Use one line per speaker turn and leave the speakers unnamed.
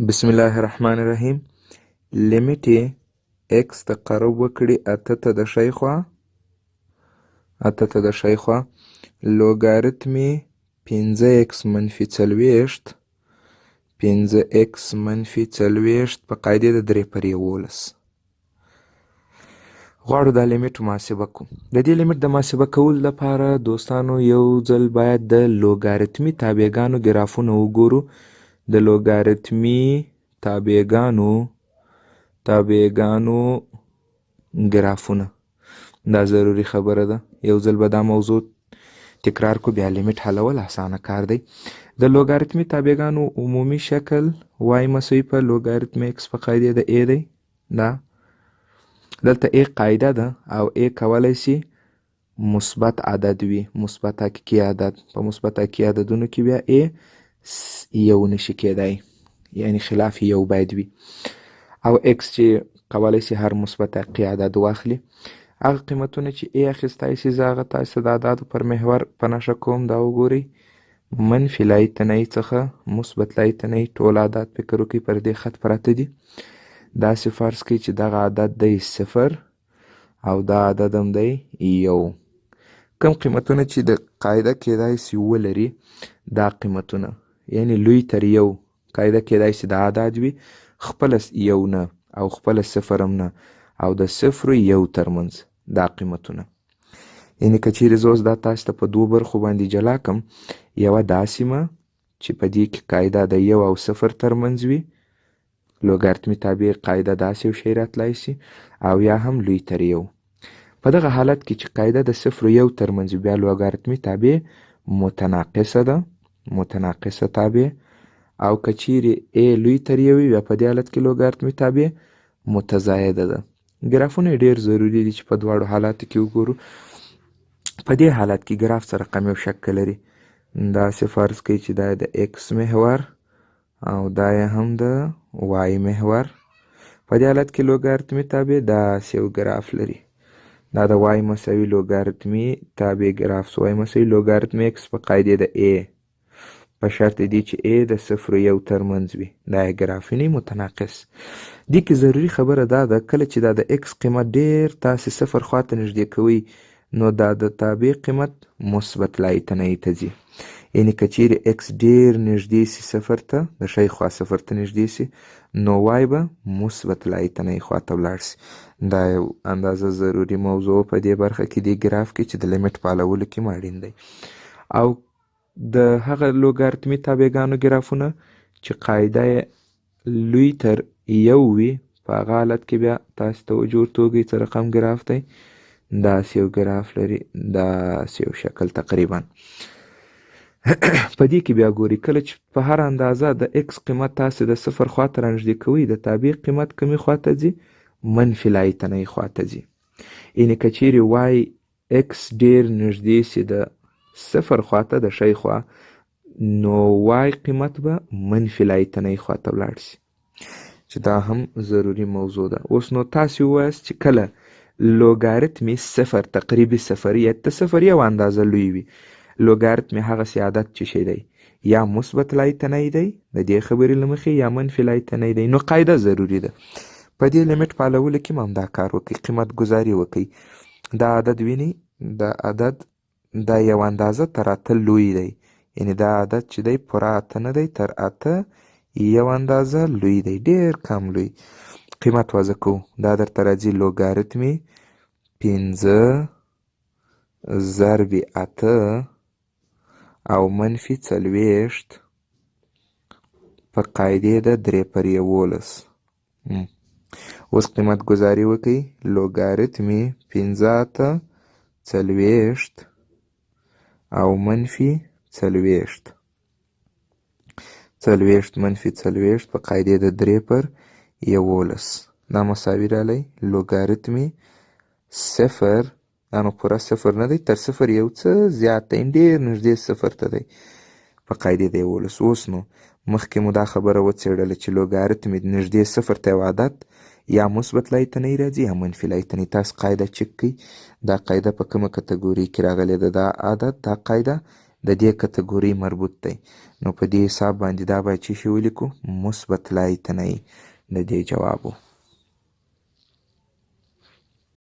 بسم الله الرحمن الرحیم. لیمیټ یې اکس تقرب وکړي اته ته د شی خوا لوګاریتم یې 5x منفي 40 5x منفي 40 په قاعدې د 3/11 غواړو دا لیمیټ محاسبه کوو. د دې لیمیټ د محاسبه کولو لپاره دوستانو یو ځل باید د لوګاریتمي تابعګانو ګرافونه وګورو. د لوګاریتمي تابعګانو ګرافونه دا ضروري خبره ده. یو ځل به دا موضوع تکرار کو، بیا لیمیټ حلول اسانه کار دی. د لوګاریتمي تابعګانو عمومي شکل وای مساوي په لوګاریتم ایکس په قاعدې د ا دی. دا دلته ا قاعده ده او ا کولی شي مثبت عدد وي، مثبت حقیقي عدد. په مثبت حقیقي عددونو کې بیا ا یو نشي کېدای، یعنی خلاف یو باید وي. او اکس چې کولی شي هر مثبت حقیقي عدد واخلي. هغه قیمتونه چې ا اخیستی شي زه هغه تاسو د اعدادو پر محور په نښه کوم. دا وګورئ، منفي لایتنۍ څخه مثبت لایتنۍ ټول اعداد فکر وکړئ پر دې خط پراته دي. داسې فرض کړئ چې دغه عدد دی 0 او دا عدد هم دی 1. کوم قیمتونه چې د قاعده کېدای شي ولري دا قیمتونه، یعنی لوی تر 1 قاعده کېدای شي د اعداد وي، خپله 1 نه او خپله 0 هم نه، او د 0 و 1 ترمنځ دا قیمتونه. یعنی که چیرې زه اوس دا تاسو ته په 2 برخو باندې جلا کړم، یوه دا سیمه چې په دې کې قاعده د 1 او 0 ترمنځ وي، لوګاریتمي تابع قاعده داسې یو شی راتلی شي، او یا هم لوی تر 1. په دغه حالت کې چې قاعده د 0 و 1 ترمنځ وي، بیا لوګاریتمي تابع متناقصه ده، متناقصه تابع. او که چیرې ا لوی تر 1 وي، بیا په دې حالت کې لوګاریتمي تابع متزایده ده. ګرافونه ډیر ضروری دي چې په دواړو حالاتو کې وګورو. په دې حالت کې ګراف څه رقم یو شکل لري. داسې فرض کړئ چې دا د اکس محور او دا یې هم د وای محور. په دې حالت کې لوګاریتمي تابع داسې یو ګراف لري. دا د وای مساوي لوګاریتمي تابع ګراف وای مساوي لوګاریتم اکس په قاعدې د ا په شرط دی چې ا د 0 و 1 ترمنځ وي. دا یې ګراف یعنی متناقص. دې کې ضروري خبره دا ده کله چې دا د اکس قیمت ډیر تاسې 0 خواته نږدې کوئ، نو دا د تابع قیمت مثبت لایتنۍ ته ځي. یعنی که چیرې اکس ډیر نږدې سي 0 ته، د شی خوا 0 ته نږدې سي، نو وای به مثبت لایتنۍ خواته ولاړ سي. دا یو اندازه ضروري موضوع په دې برخه کې دی ګراف کې چې د لیمیټ په حلولو کې اړین دی. او د هغه لوګاریتمي تابعګانو ګرافونه چې قاعده یې لوی تر 1 وي، په هغه حالت کې بیا تاسو توجه ورته وکړئ څه رقم ګراف دی. داسې یو ګراف لري، داسې یو شکل تقریبا. په دې کې بیا ګورئ کله چې په هر اندازه د اکس قیمت تاسو د 0 خواته رانږدې کوئ، د تابع قیمت کومې خواته ځي؟ منفي لایتنۍ خواته ځي. یعنی که چیرې وای اکس ډیر نږدې سي د 0 خواته، د شی خوا، نو وای قیمت به منفي لایتنۍ خواته ولاړ سي، چې دا هم ضروري موضوع ده. اوس نو تاسو ووایاست چې کله لوګاریتمي 0 تقریبي 0 یا ته 0 یو اندازه لوی وي، لوګاریتمي هغسې عدد چې شی دی یا مثبت لایتنۍ دی د دې خبرې له مخې، یا منفي لایتنۍ دی. نو قاعده ضروري ده. په دې لیمیټ په حلولو کې هم دا کار وکړئ، قیمت ګذاري وکړئ. دا عدد وینئ، دا عدد دا یو اندازه تر 8 لوی دی، یعنی دا عدد چې دی پوره 8 نه دی، تر 8 یو اندازه لوی دی، ډیر کم لوی. قیمت وضع کوو، دا درته راځي لوګاریتمي 5 ضرب 8 او منفي 40 په قاعدې د 3/11. اوس قیمت ګذاري وکړئ. لوګاریتمي 5 40 او منفي 40 منفي 40 په قاعدې د 3/11 دا مساوي رالی لوګاریتمي 0 دا نو پوره 0 نه دی، تر 0 یو څه زیات دی، ډیر نږدې 0 ته دی په قاعدې د 11. اوس نو مخکې مو دا خبره وڅېړله چې لوګاریتمي نږدې 0 ته یو عدد یا مثبت لایتنۍ راځي یا منفي لایتنۍ. تاسو قاعده چک کړئ، دا قاعده په کومه کتګوري کې راغلې ده. دا عدد دا قاعده د دې کتګورۍ مربوط دی. نو په دې حساب باندې دا باید څه شی ولیکو؟ مثبت لایتنی د دې جواب و.